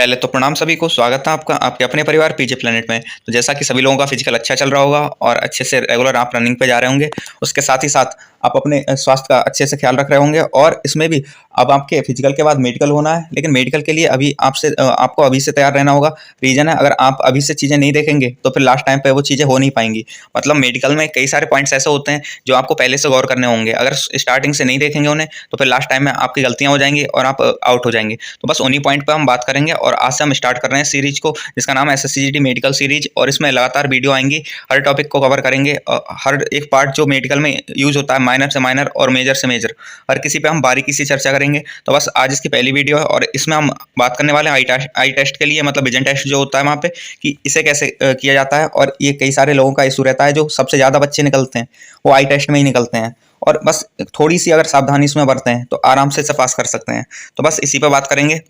पहले तो प्रणाम सभी को, स्वागत है आपका आपके अपने परिवार पीजे प्लेनेट में। तो जैसा कि सभी लोगों का फिजिकल अच्छा चल रहा होगा और अच्छे से रेगुलर आप रनिंग पे जा रहे होंगे, उसके साथ ही साथ आप अपने स्वास्थ्य का अच्छे से ख्याल रख रहे होंगे। और इसमें भी अब आपके फिजिकल के बाद मेडिकल होना है, लेकिन मेडिकल के लिए अभी आपको अभी से तैयार रहना होगा। रीज़न है, अगर आप अभी से चीज़ें नहीं देखेंगे तो फिर लास्ट टाइम पे वो चीज़ें हो नहीं पाएंगी। मतलब मेडिकल में कई सारे पॉइंट्स ऐसे होते हैं जो आपको पहले से गौर करने होंगे। अगर स्टार्टिंग से नहीं देखेंगे उन्हें तो फिर लास्ट टाइम में आपकी गलतियाँ हो जाएंगी और आप आउट हो जाएंगे। तो बस उन्हीं पॉइंट पर हम बात करेंगे और आज से हम स्टार्ट कर रहे हैं सीरीज को, जिसका नाम है एसएससीजीडी मेडिकल सीरीज। और इसमें लगातार वीडियो आएंगी, हर टॉपिक को कवर करेंगे। हर एक पार्ट जो मेडिकल में यूज होता है, माइनर से माइनर और मेजर से मेजर, हर किसी पे हम बारीकी से चर्चा करेंगे। तो बस आज इसकी पहली वीडियो है और इसमें हम बात करने वाले हैं आई टेस्ट के लिए, मतलब विजन टेस्ट जो होता है वहाँ पे, कि इसे कैसे किया जाता है। और ये कई सारे लोगों का इशू रहता है, जो सबसे ज़्यादा बच्चे निकलते हैं वो आई टेस्ट में ही निकलते हैं। और बस थोड़ी सी अगर सावधानी इसमें बरतें हैं तो आराम से इसे पास कर सकते हैं। तो बस इसी पर बात करेंगे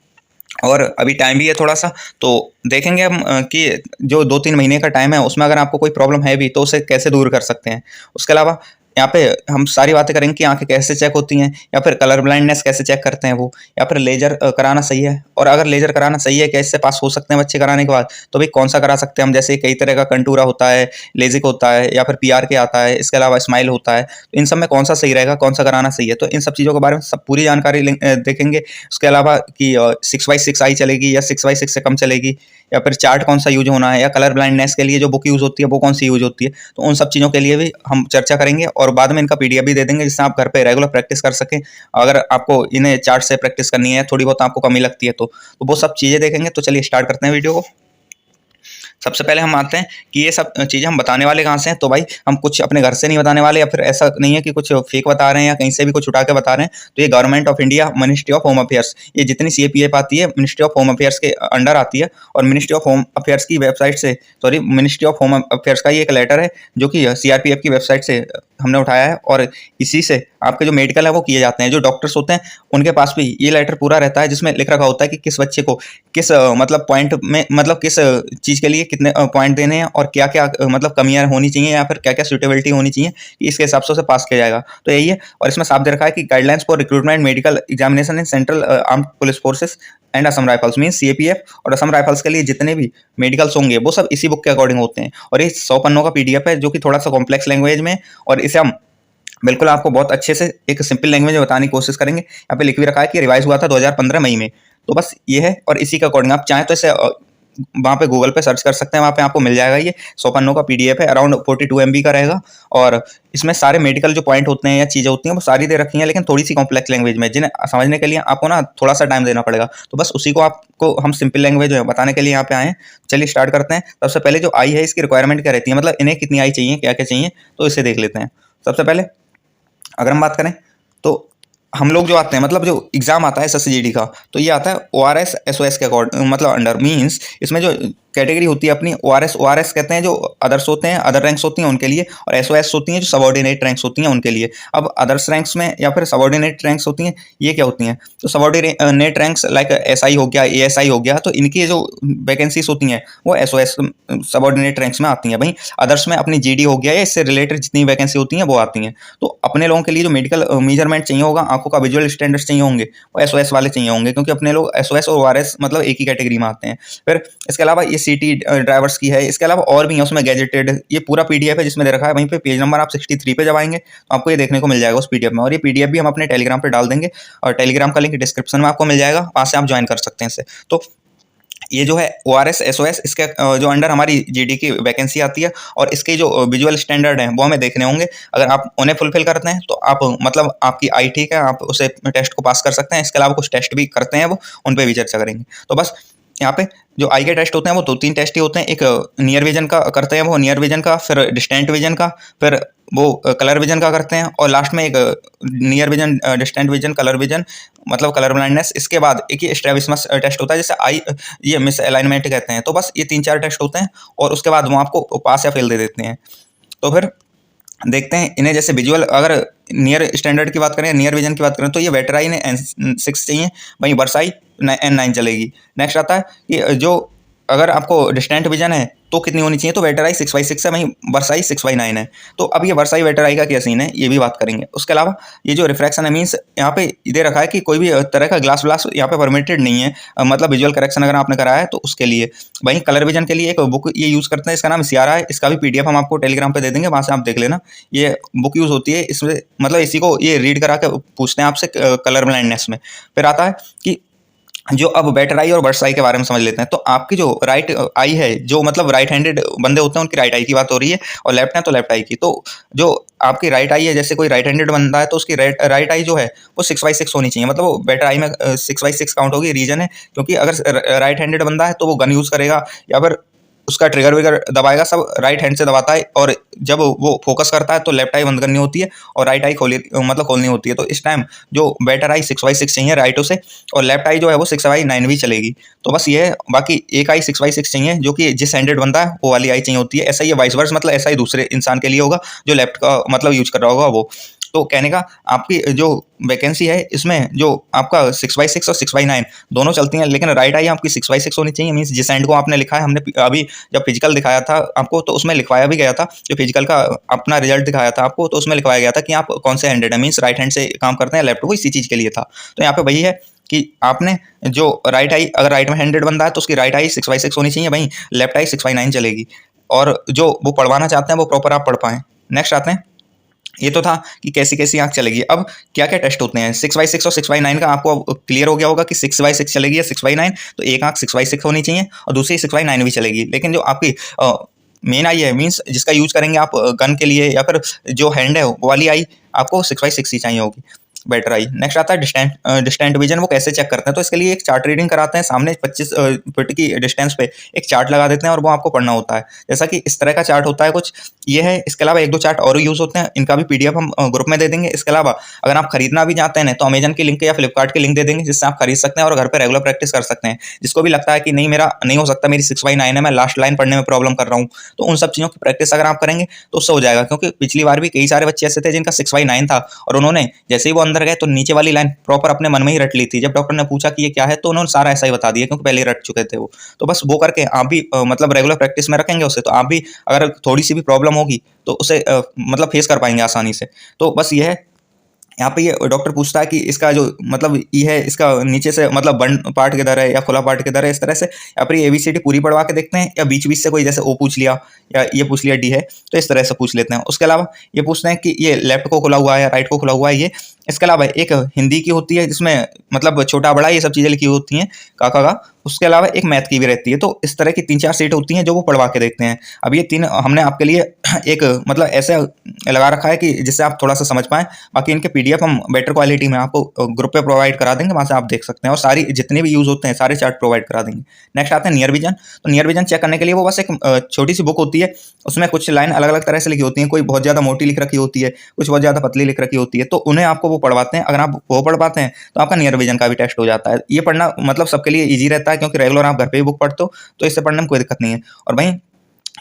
और अभी टाइम भी है थोड़ा सा, तो देखेंगे हम कि जो 2-3 महीने का टाइम है उसमें अगर आपको कोई प्रॉब्लम है भी तो उसे कैसे दूर कर सकते हैं। उसके अलावा यहाँ पे हम सारी बातें करेंगे कि आंखें कैसे चेक होती हैं, या फिर कलर ब्लाइंडनेस कैसे चेक करते हैं वो, या फिर लेजर कराना सही है, और अगर लेजर कराना सही है कैसे पास हो सकते हैं बच्चे कराने के बाद, तो भाई कौन सा करा सकते हैं हम। जैसे कई तरह का कंटूरा होता है, लेजिक होता है, या फिर पीआरके आता है, इसके अलावा स्माइल होता है। तो इन सब में कौन सा सही रहेगा, कौन सा कराना सही है, तो इन सब चीज़ों के बारे में सब पूरी जानकारी देखेंगे। उसके अलावा कि 6x6 आई चलेगी या 6x6 से कम चलेगी, या फिर चार्ट कौन सा यूज होना है, या कलर ब्लाइंडनेस के लिए जो बुक यूज होती है वो कौन सी यूज होती है। तो उन सब चीज़ों के लिए भी हम चर्चा करेंगे और बाद में इनका पीडीएफ भी दे देंगे, जिससे आप घर पे रेगुलर प्रैक्टिस कर सकें। अगर आपको इन्हें चार्ट से प्रैक्टिस करनी है, थोड़ी बहुत आपको कमी लगती है तो वो सब चीज़ें देखेंगे। तो चलिए स्टार्ट करते हैं वीडियो को। सबसे पहले हम आते हैं कि ये सब चीज़ें हम बताने वाले कहाँ से हैं। तो भाई हम कुछ अपने घर से नहीं बताने वाले, या फिर ऐसा नहीं है कि कुछ फेक बता रहे हैं या कहीं से भी कुछ उठा के बता रहे हैं। तो ये government of India, ministry of home affairs, ये जितनी सीएपीएफ आती है मिनिस्ट्री ऑफ होम अफेयर्स के अंडर आती है। और मिनिस्ट्री ऑफ होम अफेयर्स की वेबसाइट से, sorry, ministry of home affairs का ये एक लेटर है जो कि सीआरपीएफ की वेबसाइट से हमने उठाया है। और इसी से आपके जो मेडिकल है वो किए जाते हैं। जो डॉक्टर्स होते हैं उनके पास भी ये लेटर पूरा रहता है, जिसमें लिख रखा होता है कि किस बच्चे को किस मतलब पॉइंट में, मतलब किस चीज़ के लिए कितने पॉइंट देने हैं, और क्या क्या मतलब कमियां होनी चाहिए, या फिर क्या क्या सूटेबिलिटी होनी चाहिए, कि इसके हिसाब से उसे पास किया जाएगा। तो यही है। और इसमें साफ दे रखा है कि guidelines for recruitment medical examination in central armed police forces and Assam rifles, mean CAPF. और असम राइफल्स के लिए जितने भी मेडिकल्स होंगे वो सब इसी बुक के अकॉर्डिंग होते हैं। और ये 100 पन्नों का पीडीएफ है, जो कि थोड़ा सा कॉम्प्लेक्स लैंग्वेज में, और इसे हम बिल्कुल आपको बहुत अच्छे से एक सिंपल लैंग्वेज में बताने की कोशिश करेंगे। यहाँ पे लिख भी रखा है कि रिवाइज हुआ था 2015 मई में। तो बस ये है। और इसी के अकॉर्डिंग आप चाहें तो इसे वहाँ पे गूगल पे सर्च कर सकते हैं, वहाँ पे आपको मिल जाएगा। ये 100 पन्नों का पीडीएफ है, अराउंड 42 MB का रहेगा। और इसमें सारे मेडिकल जो पॉइंट होते हैं या चीज़ें होती हैं वो सारी दे रखी हैं, लेकिन थोड़ी सी कॉम्प्लेक्स लैंग्वेज में, जिन्हें समझने के लिए आपको ना थोड़ा सा टाइम देना पड़ेगा। तो बस उसी को आपको हम सिंपल लैंग्वेज में बताने के लिए यहाँ पे आए हैं। चलिए स्टार्ट करते हैं। सबसे पहले जो आई है, इसकी रिक्वायरमेंट क्या रहती है, मतलब इन्हें कितनी आई चाहिए, क्या क्या चाहिए, तो इसे देख लेते हैं। सबसे पहले अगर हम बात करें तो हम लोग जो आते हैं, मतलब जो एग्जाम आता है एसएससीजीडी का, तो ये आता है ओआरएस एसओएस के अकॉर्डिंग, मतलब अंडर, मींस इसमें जो कैटेगरी होती है अपनी ओआरएस कहते हैं जो अदर्स होते हैं, अदर रैंक्स होती हैं उनके लिए, और एसओएस होती हैं जो सबऑर्डिनेट रैंक्स होती हैं उनके लिए। अब अदर्स रैंक्स में या फिर सबऑर्डिनेट रैंक्स होती हैं, ये क्या होती हैं, तो सबऑर्डिनेट रैंक्स लाइक एसआई हो गया, एएसआई हो गया, तो इनकी जो वैकेंसीज होती हैं वो एसओएस सबऑर्डिनेट रैंक्स में आती हैं। भाई अदर्स में अपनी जीडी हो गया या इससे रिलेटेड जितनी वैकेंसी होती हैं वो आती हैं। तो अपने लोगों के लिए जो मेडिकल मेजरमेंट चाहिए होगा, आंखों का विजुअल स्टैंडर्ड्स चाहिए होंगे, वो एसओएस वाले चाहिए होंगे, क्योंकि अपने लोग एसओएस और ओआरएस मतलब एक ही कैटेगरी में आते हैं। फिर इसके अलावा ये सीटी ड्राइवर्स की है, इसके अलावा और भी है उसमें गैजेटेड। ये पूरा पीडीएफ है जिसमें दे रखा है। वहीं पे पेज नंबर आप 63 पे जब आएंगे तो आपको ये देखने को मिल जाएगा उस पीडीएफ में। और ये पीडीएफ भी हम अपने टेलीग्राम पे डाल देंगे, और टेलीग्राम का लिंक डिस्क्रिप्शन में आपको मिल जाएगा, वहाँ से आप ज्वाइन कर सकते हैं इसे। तो ये जो है ओआरएस एसओएस, इसके जो अंडर हमारी जीडी की वैकेंसी आती है, और इसके जो विजुअल स्टैंडर्ड हैं वो हमें देखने होंगे। अगर आप उन्हें फुलफिल करते हैं तो आप मतलब आपकी आई ठीक है, आप उसे टेस्ट को पास कर सकते हैं। इसके अलावा कुछ टेस्ट भी करते हैं वो, उन पर भी चर्चा करेंगे। तो बस यहाँ पे जो आई के टेस्ट होते हैं वो 2-3 टेस्ट ही होते हैं। एक नियर विजन का करते हैं वो, नियर विजन का, फिर डिस्टेंट विजन का, फिर वो कलर विजन का करते हैं, और लास्ट में एक near vision, distant vision, colour vision, मतलब कलर ब्लाइंडनेस। इसके बाद एक ही स्ट्रैबिस्मस टेस्ट होता है, जिसे आई ये मिस अलाइनमेंट कहते हैं। तो बस ये 3-4 टेस्ट होते हैं, और उसके बाद वो आपको पास या फेल दे देते हैं। तो फिर देखते हैं इन्हें। जैसे विजुअल, अगर नियर स्टैंडर्ड की बात करें, नियर विजन की बात करें, तो ये वेटराई ने N6 चाहिए, वहीं बरसाई N9 चलेगी। नेक्स्ट आता है कि जो अगर आपको डिस्टेंट विजन है तो कितनी होनी चाहिए, तो वेटर आई 6/6 है, वहीं वर्स आई 6/9 है। तो अब ये वर्स आई वेटर आई का क्या सीन है ये भी बात करेंगे। उसके अलावा ये जो रिफ्रैक्शन है मीन्स यहाँ पे दे रखा है कि कोई भी तरह का ग्लास व्लास यहाँ पे परमिटेड नहीं है, मतलब विजुअल करेक्शन अगर आपने कराया है तो उसके लिए। वहीं कलर विजन के लिए एक बुक ये यूज़ करते हैं, इसका नाम सियारा है, इसका भी PDF हम आपको टेलीग्राम पे दे देंगे, वहाँ से आप देख लेना। ये बुक यूज़ होती है, इसमें मतलब इसी को ये रीड करा के पूछते हैं आपसे कलर ब्लाइंडनेस में। फिर आता है कि जो अब बेटर आई और वर्स आई के बारे में समझ लेते हैं। तो आपकी जो राइट आई है, जो मतलब राइट हैंडेड बंदे होते हैं उनकी राइट आई की बात हो रही है, और लेफ्ट है तो लेफ्ट आई की। तो जो आपकी राइट आई है, जैसे कोई राइट हैंडेड बंदा है तो उसकी राइट आई जो है वो 6/6 होनी चाहिए, मतलब वो बेटर आई में 6/6 काउंट होगी। रीजन है क्योंकि अगर राइट हैंडेड बंदा है तो वो गन यूज़ करेगा या फिर उसका ट्रिगर विगर दबाएगा, सब राइट हैंड से दबाता है, और जब वो फोकस करता है तो लेफ्ट आई बंद करनी होती है और राइट आई खोलनी होती है। तो इस टाइम जो बेटर आई 6/6 चाहिए राइटों से, और लेफ्ट आई जो है वो 6/9 भी चलेगी। तो बस ये है, बाकी एक आई 6/6 चाहिए जो कि जिस हैंडेड बंदा है वो वाली आई चाहिए होती है। ऐसा ही है वाइस वर्स, मतलब ऐसा ही दूसरे इंसान के लिए होगा जो लेफ्ट का मतलब यूज कर रहा होगा वो। तो कहने का आपकी जो वैकेंसी है इसमें जो आपका 6/6 और 6/9 दोनों चलती हैं, लेकिन राइट आई आपकी 6/6 होनी चाहिए। मीन्स जिस एंड को आपने लिखा है, हमने अभी जब फिजिकल दिखाया था आपको तो उसमें लिखवाया भी गया था, जो फिजिकल का अपना रिजल्ट दिखाया था आपको तो उसमें लिखवाया गया था कि आप कौन से हैंडेड है, मीन्स राइट हैंड से काम करते हैं लेफ्ट, वो इसी चीज़ के लिए था। तो यहाँ पे वही है कि आपने जो राइट आई, अगर राइट में हैंडेड बंदा है तो उसकी राइट आई 6/6 होनी चाहिए, वहीं लेफ्ट आई 6/9 चलेगी, और जो वो पढ़वाना चाहते हैं वो प्रॉपर आप पढ़ पाएँ। नेक्स्ट आते हैं, ये तो था कि कैसी कैसी आंख चलेगी। अब क्या क्या टेस्ट होते हैं 6/6 और 6/9 का, आपको क्लियर हो गया होगा कि 6/6 चलेगी या 6/9, तो एक आंख 6/6 होनी चाहिए और दूसरी 6/9 भी चलेगी। लेकिन जो आपकी मेन आई है, मीन्स जिसका यूज करेंगे आप गन के लिए या फिर जो हैंड है वो वाली आई, आपको 6/6 ही चाहिए होगी बेटर आई। नेक्स्ट आता है डिस्टेंट विजन, वो कैसे चेक करते हैं, तो इसके लिए एक चार्ट रीडिंग कराते हैं, सामने 25 फीट की डिस्टेंस पे एक चार्ट लगा देते हैं और वो आपको पढ़ना होता है। जैसा कि इस तरह का चार्ट होता है कुछ, ये है। इसके अलावा एक दो चार्ट और यूज़ होते हैं, इनका भी PDF हम ग्रुप में दे देंगे। इसके अलावा अगर आप खरीदना भी चाहते हैं तो अमेजन की लिंक या फ्लिपकार्ट की लिंक दे देंगे, जिससे आप खरीद सकते हैं और घर पर रेगुलर प्रैक्टिस कर सकते हैं। जिसको भी लगता है कि नहीं मेरा नहीं हो सकता, मेरी 6/9 है, मैं लास्ट लाइन पढ़ने में प्रॉब्लम कर रहा हूँ, तो उन सब चीज़ों की प्रैक्टिस अगर आप करेंगे तो उससे हो जाएगा। क्योंकि पिछली बार भी कई सारे बच्चे ऐसे थे जिनका 6/9 था और उन्होंने जैसे ही वो अंदर गए तो नीचे वाली लाइन प्रॉपर अपने मन में ही रट ली थी। जब डॉक्टर ने पूछा कि ये क्या है तो उन्होंने सारा ऐसा ही बता दिया, क्योंकि पहले ही रट चुके थे वो। तो बस वो करके आप भी मतलब रेगुलर प्रैक्टिस में रखेंगे उसे, तो आप भी अगर थोड़ी सी भी प्रॉब्लम होगी तो उसे मतलब फेस कर पाएंगे आसानी से। तो बस ये है, यहाँ पे ये डॉक्टर पूछता है कि इसका जो मतलब ई है, इसका नीचे से मतलब बंद पार्ट किधर है या खुला पार्ट किधर है, इस तरह से। या फिर ABCD पूरी पढ़वा के देखते हैं, या बीच बीच से कोई जैसे O पूछ लिया या ये पूछ लिया D है, तो इस तरह से पूछ लेते हैं। उसके अलावा ये पूछते हैं कि ये लेफ्ट को खुला हुआ है या राइट को खुला हुआ है ये। इसके अलावा एक हिंदी की होती है जिसमें मतलब छोटा बड़ा ये सब चीज़ें लिखी होती हैं काका का। उसके अलावा एक मैथ की भी रहती है। तो इस तरह की 3-4 सीट होती हैं जो वो पढ़वा के देखते हैं। अब ये 3 हमने आपके लिए एक मतलब ऐसे लगा रखा है कि जिससे आप थोड़ा सा समझ पाएँ। बाकी इनके PDF हम बेटर क्वालिटी में आपको ग्रुप पे प्रोवाइड करा देंगे, वहाँ से आप देख सकते हैं, और सारी जितने भी यूज़ होते हैं सारे चार्ट प्रोवाइड करा देंगे। नेक्स्ट आते हैं नियर विजन। तो नियर विजन चेक करने के लिए वो बस एक छोटी सी बुक होती है, उसमें कुछ लाइन अलग अलग तरह से लिखी होती हैं। कोई बहुत ज़्यादा मोटी लिख रखी होती है, कुछ बहुत ज़्यादा पतली लिख रखी होती है, तो उन्हें आपको वो पढ़वाते हैं। अगर आप वो पढ़ पाते हैं तो आपका नियर विजन का भी टेस्ट हो जाता है। ये पढ़ना मतलब सबके लिए ईजी रहता है, क्योंकि रेगुलर आप घर पे ही बुक पढ़ते हो, तो इससे पढ़ने में कोई दिक्कत नहीं है। और वहीं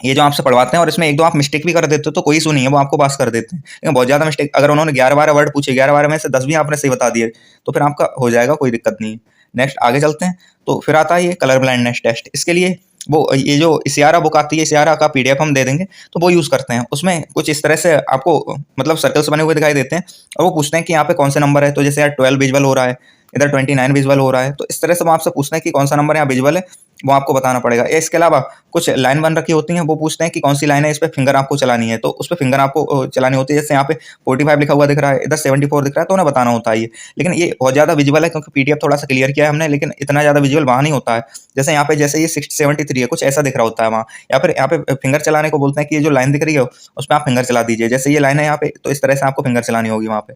ये जो आपसे पढ़वाते हैं और इसमें एक दो आप मिस्टेक भी कर देते हो तो कोई इशू नहीं है, वो आपको पास कर देते हैं। लेकिन बहुत ज़्यादा मिस्टेक, अगर उन्होंने 11-12 वर्ड पूछे, 11-12 में से 10 भी आपने सही बता दिए, तो फिर आपका हो जाएगा, कोई दिक्कत नहीं है। नेक्स्ट आगे चलते हैं। तो फिर आता है ये कलर ब्लाइंडनेस टेस्ट। इसके लिए वो ये जो सियारा बुक आती है, सियारा का PDF हम दे देंगे, तो वो यूज़ करते हैं। उसमें कुछ इस तरह से आपको मतलब सर्कल्स बने हुए दिखाई देते हैं, और वो पूछते हैं कि यहाँ पे कौन से नंबर है। तो जैसे यार 12 विजुअल हो रहा है, इधर 29 विजुअल हो रहा है, तो इस तरह से वो आपसे पूछते हैं कि कौन सा नंबर यहाँ विजुअल है, वो आपको बताना पड़ेगा। या इसके अलावा कुछ लाइन बन रखी होती हैं, वो पूछते हैं कि कौन सी लाइन है, इस पर फिंगर आपको चलानी है, तो उस पर फिंगर आपको चलानी होती है। जैसे यहाँ पे 45 लिखा हुआ दिख रहा है, इधर 74 दिख रहा है, तो उन्हें बताना होता है ये। लेकिन ये बहुत ज़्यादा विजुअल है, क्योंकि PDF थोड़ा सा क्लियर किया है हमने, लेकिन इतना ज़्यादा विजुअल वहाँ नहीं होता है। जैसे यहाँ पे जैसे ये 73 है, कुछ ऐसा दिख रहा होता है वहाँ। या फिर यहाँ पे फिंगर चलाने को बोलते हैं कि ये जो लाइन दिख रही है उस पर आप फिंगर चला दीजिए। जैसे ये लाइन है यहाँ पे, तो इस तरह से आपको फिंगर चलानी होगी वहाँ पे।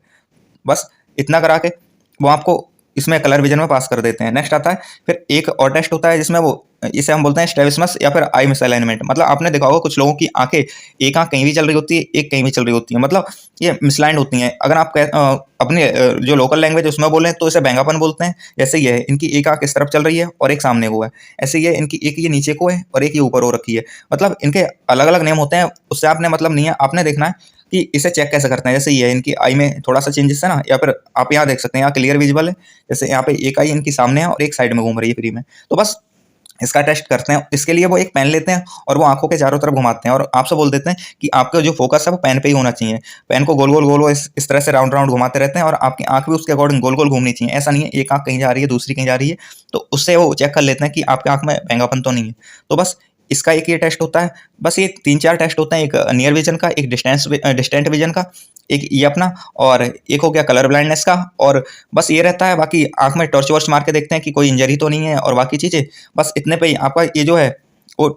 बस इतना करा के वो आपको इसमें कलर विजन में पास कर देते हैं। नेक्स्ट आता है फिर एक और टेस्ट होता है जिसमें वो इसे हम बोलते हैं स्ट्रैबिस्मस या फिर आई मिसअलाइनमेंट। मतलब आपने देखा होगा कुछ लोगों की आंखें, एक आंख कहीं भी चल रही होती है, एक कहीं भी चल रही होती है, मतलब ये मिसलाइंड होती हैं। अगर आप अपने जो लोकल लैंग्वेज उसमें बोलें तो इसे बैंगापन बोलते हैं। जैसे ये है, इनकी एक आंख इस तरफ चल रही है और एक सामने को है। ऐसे ये इनकी एक ये नीचे को है और एक ये ऊपर हो रखी है। मतलब इनके अलग अलग नेम होते हैं, उससे आपने मतलब नहीं है, आपने देखना है कि इसे चेक कैसे करते हैं। जैसे ये है, इनकी आई में थोड़ा सा चेंजेस है ना, या फिर आप यहाँ देख सकते हैं, यहाँ क्लियर विजुअल है। जैसे यहाँ पे एक आई इनकी सामने है और एक साइड में घूम रही है फ्री में। तो बस इसका टेस्ट करते हैं। इसके लिए वो एक पेन लेते हैं और वो आंखों के चारों तरफ घुमाते हैं और आपसे बोल देते हैं कि आपका जो फोकस है वो पेन पे ही होना चाहिए। पेन को गोल गोल गोल गोल इस तरह से राउंड राउंड घुमाते रहते हैं और आपकी आंख भी उसके अकॉर्डिंग गोल गोल घूमनी चाहिए। ऐसा नहीं है एक आंख कहीं जा रही है दूसरी कहीं जा रही है, तो उससे वो चेक कर लेते हैं कि आपकी आंख में भेंगापन तो नहीं है। तो बस इसका एक ये टेस्ट होता है। बस ये 3-4 टेस्ट होते हैं, एक नियर विजन का, एक डिस्टेंट विजन का, एक ये अपना, और एक हो गया कलर ब्लाइंडनेस का। और बस ये रहता है, बाकी आंख में टॉर्च वॉर्च मार के देखते हैं कि कोई इंजरी तो नहीं है, और बाकी चीज़ें बस इतने पे ही आपका ये जो है वो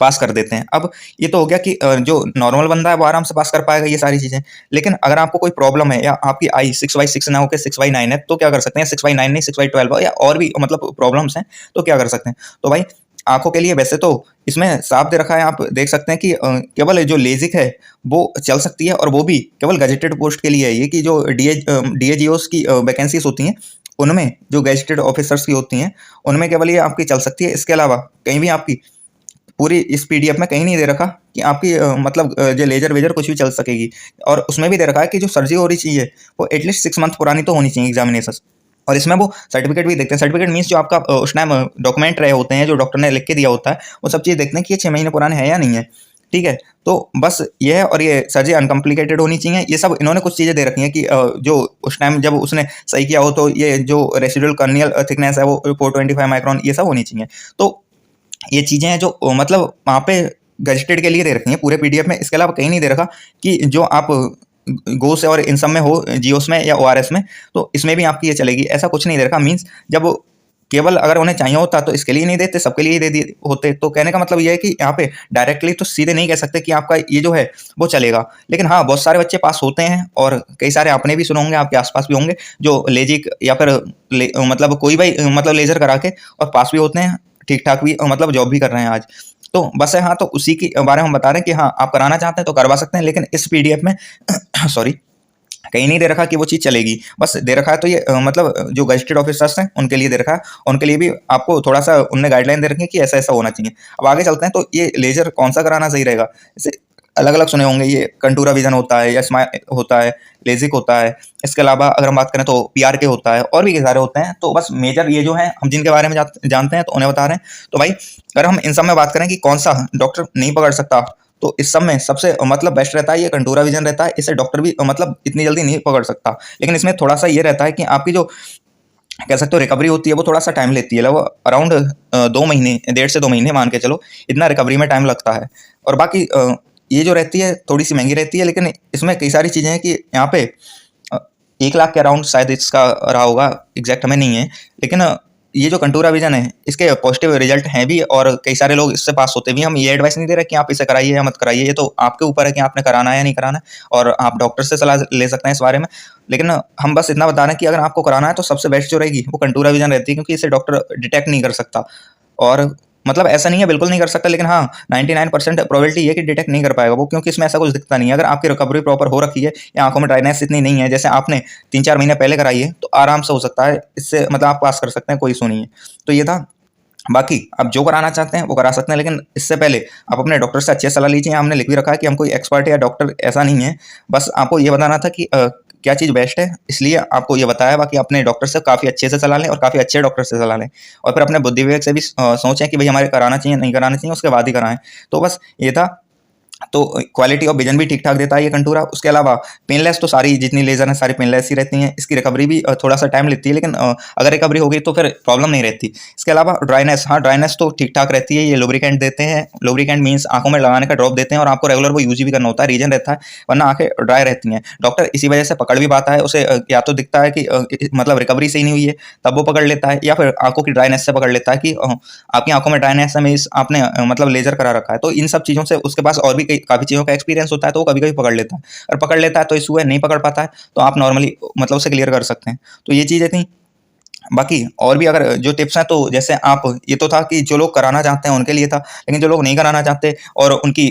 पास कर देते हैं। अब ये तो हो गया कि जो नॉर्मल बंदा है वो आराम से पास कर पाएगा ये सारी चीज़ें। लेकिन अगर आपको कोई प्रॉब्लम है या आपकी आई 6/6 ना होकर 6/9 है, तो क्या कर सकते हैं? 6/9 नहीं, 6/12 या और भी मतलब प्रॉब्लम्स हैं, तो क्या कर सकते हैं? तो भाई आंखों के लिए वैसे तो इसमें साफ दे रखा है, आप देख सकते हैं कि केवल जो लेजिक है वो चल सकती है, और वो भी केवल गजेटेड पोस्ट के लिए है ये, कि जो डीएजीओस की वैकेंसीज होती हैं उनमें, जो गजेटेड ऑफिसर्स की होती हैं उनमें केवल ये आपकी चल सकती है। इसके अलावा कहीं भी आपकी पूरी इस पीडीएफ में कहीं नहीं दे रखा कि आपकी मतलब जो लेजर वेजर कुछ भी चल सकेगी। और उसमें भी दे रखा है कि जो सर्जरी हो रही चाहिए वो एटलीस्ट 6 मंथ पुरानी तो होनी चाहिए एग्जामिनेशन। और इसमें वो सर्टिफिकेट भी देखते हैं। सर्टिफिकेट मीन्स जो आपका उस टाइम डॉक्यूमेंट रहे होते हैं, जो डॉक्टर ने लिख के दिया होता है, वो सब चीज़ देखते हैं कि ये 6 महीने पुराने हैं या नहीं है। ठीक है, तो बस ये है। और ये सर्जरी अनकम्प्लिकेटेड होनी चाहिए। ये सब इन्होंने कुछ चीज़ें दे रखी हैं कि जो उस टाइम जब उसने सही किया हो, तो ये जो रेसिडुअल कर्नियल थिकनेस है वो 425 माइक्रोन ये सब होनी चाहिए। तो ये चीज़ें हैं जो मतलब वहाँ पे गजेटेड के लिए दे रखी हैं पूरे पीडीएफ में। इसके अलावा कहीं नहीं दे रखा कि जो आप गो से और इन सब में हो, जियोस में या ओआरएस में, तो इसमें भी आपकी ये चलेगी, ऐसा कुछ नहीं दे रखा। मीन्स जब केवल अगर उन्हें चाहिए होता तो इसके लिए नहीं देते, सबके लिए ही दे दिए होते। तो कहने का मतलब ये है कि यहाँ पे डायरेक्टली तो सीधे नहीं कह सकते कि आपका ये जो है वो चलेगा। लेकिन हाँ, बहुत सारे बच्चे पास होते हैं, और कई सारे आपने भी सुने होंगे, आपके आसपास भी होंगे, जो लेजिक या फिर मतलब कोई भी मतलब लेजर करा के और पास भी होते हैं, ठीक ठाक भी मतलब जॉब भी कर रहे हैं आज। तो बस है, हाँ, तो उसी के बारे में हम बता रहे हैं कि हाँ, आप कराना चाहते हैं तो करवा सकते हैं, लेकिन इस पीडीएफ में सॉरी कहीं नहीं दे रखा कि वो चीज़ चलेगी। बस दे रखा है तो ये मतलब जो गजेटेड ऑफिसर्स हैं उनके लिए दे रखा है। उनके लिए भी आपको थोड़ा सा उनने गाइडलाइन दे रखी है कि ऐसा ऐसा होना चाहिए। अब आगे चलते हैं, तो ये लेजर कौन सा कराना सही रहेगा? जैसे अलग अलग सुने होंगे, ये कंटूरा विजन होता है, या स्माइल होता है, लेजिक होता है। इसके अलावा अगर हम बात करें तो पीआरके होता है, और भी कई सारे होते हैं। तो बस मेजर ये जो है हम जिनके बारे में जानते हैं तो उन्हें बता रहे हैं। तो भाई अगर हम इन सब में बात करें कि कौन सा डॉक्टर नहीं पकड़ सकता, तो इस सब में सबसे मतलब बेस्ट रहता है ये कंटूरा विजन रहता है। इसे डॉक्टर भी मतलब इतनी जल्दी नहीं पकड़ सकता, लेकिन इसमें थोड़ा सा ये रहता है कि आपकी जो कह सकते हो रिकवरी होती है वो थोड़ा सा टाइम लेती है, लगभग अराउंड 2 महीने, 1.5 से 2 महीने मान के चलो, इतना रिकवरी में टाइम लगता है। और बाकी ये जो रहती है थोड़ी सी महंगी रहती है, लेकिन इसमें कई सारी चीज़ें हैं कि यहाँ पे 1 लाख के अराउंड शायद इसका रहा होगा, एग्जैक्ट हमें नहीं है। लेकिन ये जो कंटूरा विजन है इसके पॉजिटिव रिजल्ट हैं भी, और कई सारे लोग इससे पास होते भी। हम ये एडवाइस नहीं दे रहे कि आप इसे कराइए या मत कराइए, ये तो आपके ऊपर है कि आपने कराना है या नहीं कराना है, और आप डॉक्टर से सलाह ले सकते हैं इस बारे में। लेकिन हम बस इतना बता रहे हैं कि अगर आपको कराना है तो सबसे बेस्ट जो रहेगी वो कंटूरा विजन रहती है, क्योंकि इसे डॉक्टर डिटेक्ट नहीं कर सकता। और मतलब ऐसा नहीं है बिल्कुल नहीं कर सकता, लेकिन हाँ 99% प्रोबेबिलिटी है कि डिटेक्ट नहीं कर पाएगा वो, क्योंकि इसमें ऐसा कुछ दिखता नहीं है। अगर आपकी रिकवरी प्रॉपर हो रखी है या आंखों में ड्राइनेस इतनी नहीं है, जैसे आपने 3-4 महीने पहले कराई है, तो आराम से हो सकता है, इससे मतलब आप पास कर सकते हैं, कोई इशू नहीं है। तो ये था। बाकी आप जो कराना चाहते हैं वो करा सकते हैं, लेकिन इससे पहले आप अपने डॉक्टर से अच्छे सलाह लीजिए। हमने लिख भी रखा है कि हम कोई एक्सपर्ट या डॉक्टर ऐसा नहीं है, बस आपको ये बताना था कि क्या चीज़ बेस्ट है, इसलिए आपको ये बताया। बाकी अपने डॉक्टर से काफ़ी अच्छे से सलाह लें, और काफ़ी अच्छे डॉक्टर से सलाह लें, और फिर अपने बुद्धि विवेक से भी सोचें कि भाई हमारे कराना चाहिए नहीं कराना चाहिए, उसके बाद ही कराएं। तो बस ये था। तो क्वालिटी ऑफ विजन भी ठीक ठाक देता है ये कंटूरा। उसके अलावा पेनलेस, तो सारी जितनी लेजर हैं सारी पेनलेस ही रहती हैं। इसकी रिकवरी भी थोड़ा सा टाइम लेती है, लेकिन अगर रिकवरी हो गई तो फिर प्रॉब्लम नहीं रहती। इसके अलावा ड्राइनेस, हाँ ड्राइनेस तो ठीक ठाक रहती है। ये लुब्रिकेंट देते हैं, लुब्रिकेंट मीन्स आंखों में लगाने का ड्रॉप देते हैं, और आपको रेगुलर वो यूज भी करना होता है, रीजन रहता है, वरना आंखें ड्राई रहती हैं। डॉक्टर इसी वजह से पकड़ भी पाता है उसे, या तो दिखता है कि मतलब रिकवरी सही नहीं हुई है तब वो पकड़ लेता है, या फिर आंखों की ड्राइनेस से पकड़ लेता है कि आपकी आंखों में ड्राइनेस है, मीन्स आपने मतलब लेजर करा रखा है। तो इन सब चीज़ों से उसके पास और भी काफ़ी चीज़ों का एक्सपीरियंस होता है, तो वो कभी कभी पकड़ लेता है। और पकड़ लेता है तो इशू है, नहीं पकड़ पाता है तो आप नॉर्मली मतलब उसे क्लियर कर सकते हैं। तो ये चीज़ें थी। बाकी और भी अगर जो टिप्स हैं, तो जैसे आप, ये तो था कि जो लोग कराना चाहते हैं उनके लिए था, लेकिन जो लोग नहीं कराना चाहते और उनकी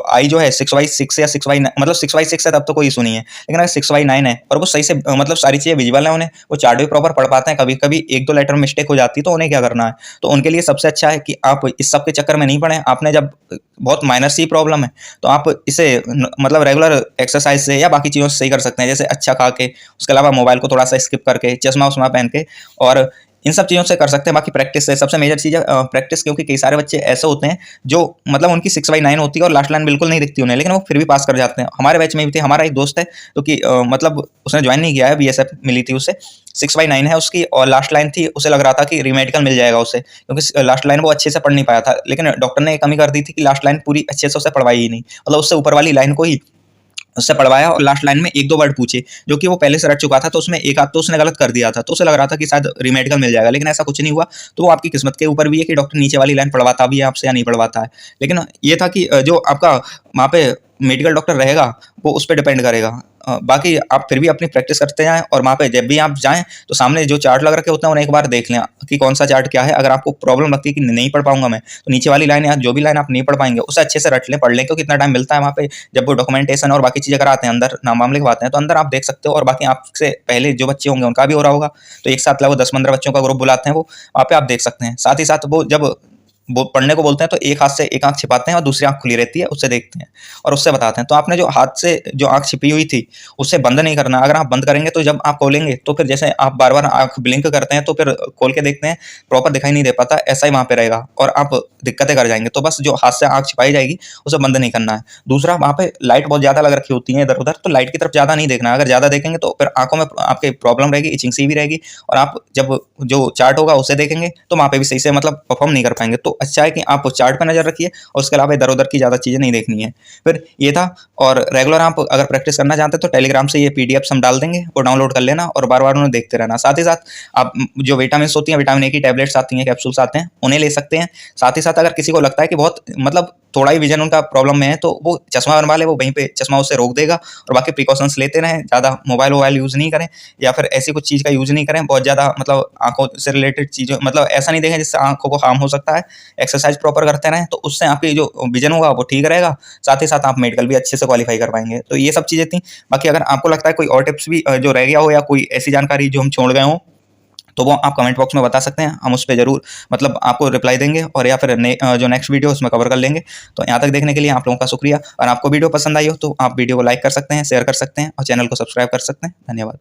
आई जो है 6/6 या 6/9, मतलब 6/6 है तब तो कोई इशू नहीं है, लेकिन अगर 6/9 है और वो सही से मतलब सारी चीज़ें विजुअल है, उन्हें वो चार्ट भी प्रॉपर पढ़ पाते हैं, कभी कभी 1-2 लेटर मिस्टेक हो जाती है, तो उन्हें क्या करना है? तो उनके लिए सबसे अच्छा है कि आप इस सब के चक्कर में नहीं पड़े। आपने जब बहुत माइनर सी प्रॉब्लम है तो आप इसे मतलब रेगुलर एक्सरसाइज से या बाकी चीज़ों से सही कर सकते हैं, जैसे अच्छा खा के, उसके अलावा मोबाइल को थोड़ा सा स्किप करके, चश्मा उश्मा पहन के, और इन सब चीज़ों से कर सकते हैं। बाकी प्रैक्टिस है सबसे मेजर चीज़ है, प्रैक्टिस, क्योंकि कई सारे बच्चे ऐसे होते हैं जो मतलब उनकी 6/9 होती है और लास्ट लाइन बिल्कुल नहीं दिखती उन्हें, लेकिन वो फिर भी पास कर जाते हैं। हमारे बैच में भी थे, हमारा एक दोस्त है जो कि मतलब उसने ज्वाइन नहीं किया है, बीएसएफ मिली थी उसे, 6/9 है उसकी और लास्ट लाइन थी, उसे लग रहा था कि रीमेडिकल मिल जाएगा उसे, क्योंकि लास्ट लाइन वो अच्छे से पढ़ नहीं पाया था, लेकिन डॉक्टर ने कमी कर दी थी कि लास्ट लाइन पूरी अच्छे से उसे पढ़वाई ही नहीं, मतलब उससे ऊपर वाली लाइन को ही उससे पढ़वाया और लास्ट लाइन में 1-2 वर्ड पूछे जो कि वो पहले से रट चुका था, तो उसमें एक आध तो उसने गलत कर दिया था, तो उसे लग रहा था कि शायद रीमेडिकल मिल जाएगा, लेकिन ऐसा कुछ नहीं हुआ। तो वो आपकी किस्मत के ऊपर भी है कि डॉक्टर नीचे वाली लाइन पढ़वाता भी है आपसे या नहीं पढ़वाता है। लेकिन ये था कि जो आपका वहाँ पे मेडिकल डॉक्टर रहेगा वो उस पर डिपेंड करेगा। बाकी आप फिर भी अपनी प्रैक्टिस करते जाएं और वहाँ पे जब भी आप जाएं तो सामने जो चार्ट लग रखे होते हैं उन्हें एक बार देख लें कि कौन सा चार्ट क्या है। अगर आपको प्रॉब्लम लगती है कि नहीं पढ़ पाऊंगा मैं, तो नीचे वाली लाइन या जो भी लाइन आप नहीं पढ़ पाएंगे उसे अच्छे से रट लें, पढ़ लें, क्योंकि इतना टाइम मिलता है वहाँ पे जब वो डॉक्यूमेंटेशन और बाकी चीज़ें कराते हैं, अंदर नाम लिखवाते हैं, तो अंदर आप देख सकते हो। और बाकी आपसे पहले जो बच्चे होंगे उनका भी हो रहा होगा, तो एक साथ लगभग 10-15 बच्चों का ग्रुप बुलाते हैं, वो वहाँ पे आप देख सकते हैं। साथ ही साथ वो जब वो पढ़ने को बोलते हैं तो एक हाथ से एक आंख छिपाते हैं और दूसरी आंख खुली रहती है, उससे देखते हैं और उससे बताते हैं। तो आपने जो हाथ से जो आंख छिपी हुई थी उसे बंद नहीं करना। अगर आप बंद करेंगे तो जब आप खोलेंगे तो फिर जैसे आप बार बार आंख ब्लिंक करते हैं तो फिर खोल के देखते हैं प्रॉपर दिखाई नहीं दे पाता, ऐसा ही वहाँ पे रहेगा और आप दिक्कतें कर जाएंगे। तो बस जो हाथ से आंख छिपाई जाएगी उसे बंद नहीं करना है। दूसरा, वहाँ पे लाइट बहुत ज़्यादा लग रखी होती है इधर उधर, तो लाइट की तरफ ज़्यादा नहीं देखना। अगर ज़्यादा देखेंगे तो फिर आंखों में आपके प्रॉब्लम रहेगी, इचिंग सी भी रहेगी, और आप जब जो चार्ट होगा उसे देखेंगे तो वहाँ पे भी सही से मतलब परफॉर्म नहीं कर पाएंगे। तो अच्छा है कि आप चार्ट पे नजर रखिए और उसके अलावा इधर उधर की ज़्यादा चीज़ें नहीं देखनी है। फिर ये था। और रेगुलर आप अगर प्रैक्टिस करना चाहते हैं तो टेलीग्राम से ये पीडीएफ्स हम डाल देंगे, वो डाउनलोड कर लेना और बार बार उन्हें देखते रहना। साथ ही साथ आप जो विटामिन होती हैं, विटामिन ए की टैबलेट्स आती हैं, कैप्सूल्स आते हैं, उन्हें ले सकते हैं। साथ ही साथ अगर किसी को लगता है कि बहुत मतलब थोड़ा ही विजन उनका प्रॉब्लम में है तो वो चश्मा बनवा ले, वो वहीं पे चश्मा उससे रोक देगा। और बाकी प्रिकॉशंस लेते रहें, ज़्यादा मोबाइल यूज़ नहीं करें या फिर ऐसी कुछ चीज़ का यूज़ नहीं करें बहुत ज़्यादा, मतलब आंखों से रिलेटेड चीज़ें, मतलब ऐसा नहीं देखें जिससे आंखों को हार्म हो सकता है। एक्सरसाइज प्रॉपर करते रहें तो उससे आपकी जो विजन होगा वो ठीक रहेगा। साथ ही साथ आप मेडिकल भी अच्छे से क्वालिफाई कर पाएंगे। तो ये सब चीज़ें थी। बाकी अगर आपको लगता है कोई और टिप्स भी जो रह गया हो या कोई ऐसी जानकारी जो हम छोड़ गए हों तो वो आप कमेंट बॉक्स में बता सकते हैं, हम उस पर जरूर मतलब आपको रिप्लाई देंगे और या फिर जो नेक्स्ट वीडियो उसमें कवर कर लेंगे। तो यहाँ तक देखने के लिए आप लोगों का शुक्रिया। और आपको वीडियो पसंद आई हो तो आप वीडियो को लाइक कर सकते हैं, शेयर कर सकते हैं और चैनल को सब्सक्राइब कर सकते हैं। धन्यवाद।